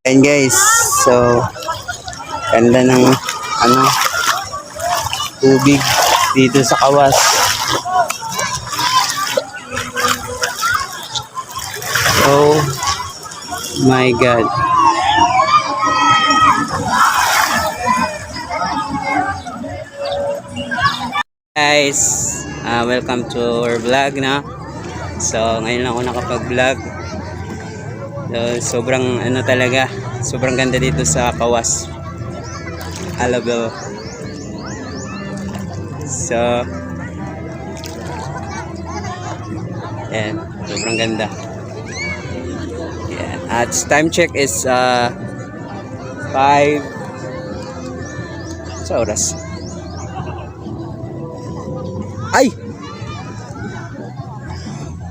Ayan guys, so ganda ng tubig dito sa Kawas. Oh my God. Guys, welcome to our vlog na. So ngayon lang ako nakapag-vlog. Sobrang talaga, sobrang ganda dito sa Kawas, Alabel. So yan, sobrang ganda. Yan. At time check is 5 sa oras. Ay!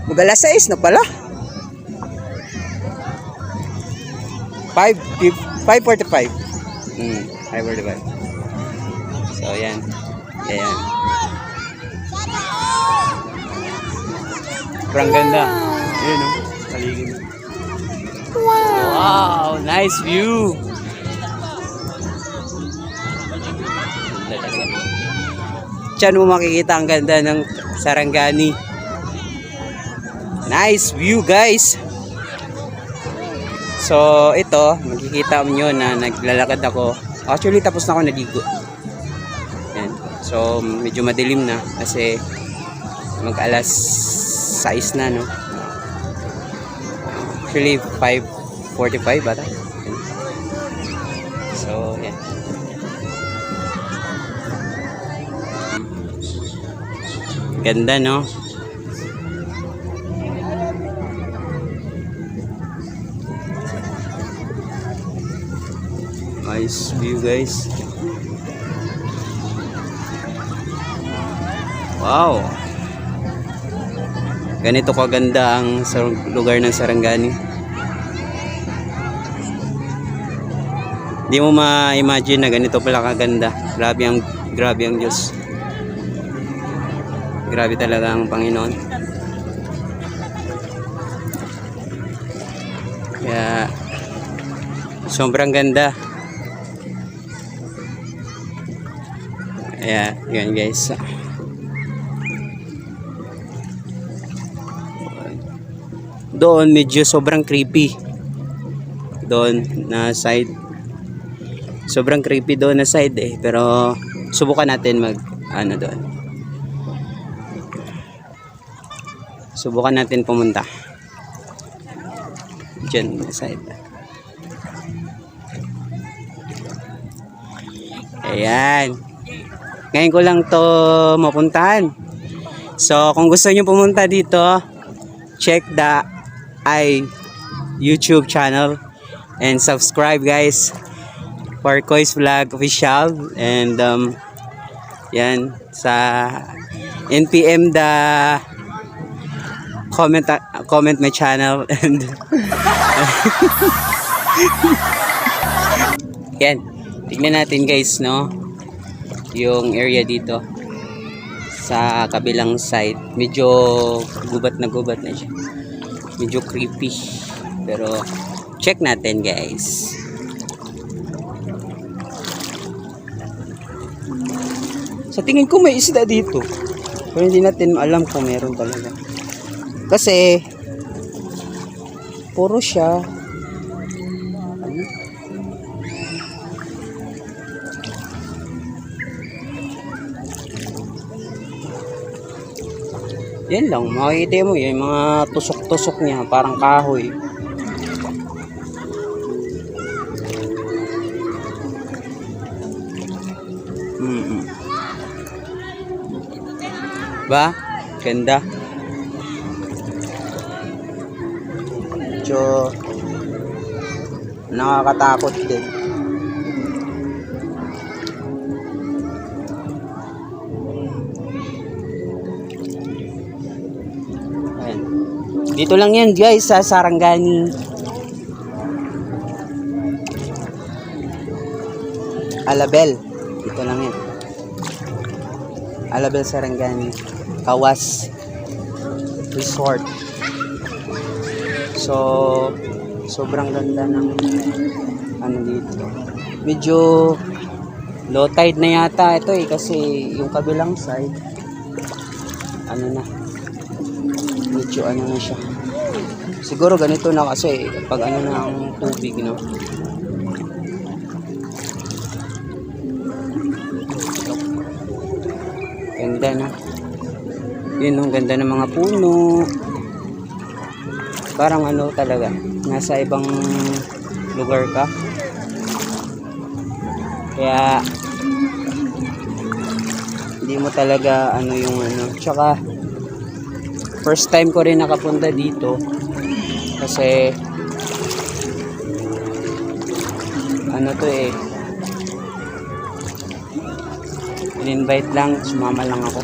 Mag-alas 6 na pala. 5:45. 5:45. So yan. Ayan. Sobrang ganda. Ayun oh, paligid. Wow, nice view. Diyan mo makikita ang ganda ng Sarangani. Nice view guys. So ito, makikita nyo na naglalakad ako. Actually tapos na ako naligo. Yan. So medyo madilim na kasi mag-alas 6 na, no. Actually 5:45 bata. So yan. Ganda, no. Nice view guys. Wow, ganito kaganda ang lugar ng Sarangani. Hindi mo ma-imagine na ganito pala kaganda. Grabe ang Diyos. Grabe talaga ang Panginoon. Kaya sobrang ganda. Yeah, yun guys. Doon medyo sobrang creepy. Doon na side. Sobrang creepy doon na side eh. Pero subukan natin mag doon. Subukan natin pumunta. Diyan na side. Ayan. Ngayon ko lang to mapuntahan. So kung gusto niyo pumunta dito, check the YouTube channel and subscribe guys for Koi's Vlog Official. And yan, sa NPM the comment my channel and yan, tignan natin guys, no, yung area dito sa kabilang side. Medyo gubat na siya, medyo creepy, pero check natin guys. Sa tingin ko may isda dito, pero hindi natin alam kung meron talaga kasi puro siya yan lang, makikita mo yung mga tusok-tusok niya, parang kahoy. Ba? Ganda. Medyo nakakatakot din. Dito lang yan guys sa Sarangani. Alabel. Dito lang yan. Alabel Sarangani. Kawas Resort. So Sobrang ganda ng ano dito. Medyo low tide na yata ito eh, kasi yung kabilang side ano na, medyo ano na siya. Siguro ganito na kasi pag ano na ang tubig, no. Ganda na. Yun, ang ganda ng mga puno. Parang ano talaga, nasa ibang lugar ka. Kaya hindi mo talaga ano yung ano. Tsaka first time ko rin nakapunta dito kasi ano to eh, in-invite lang, sumama lang ako.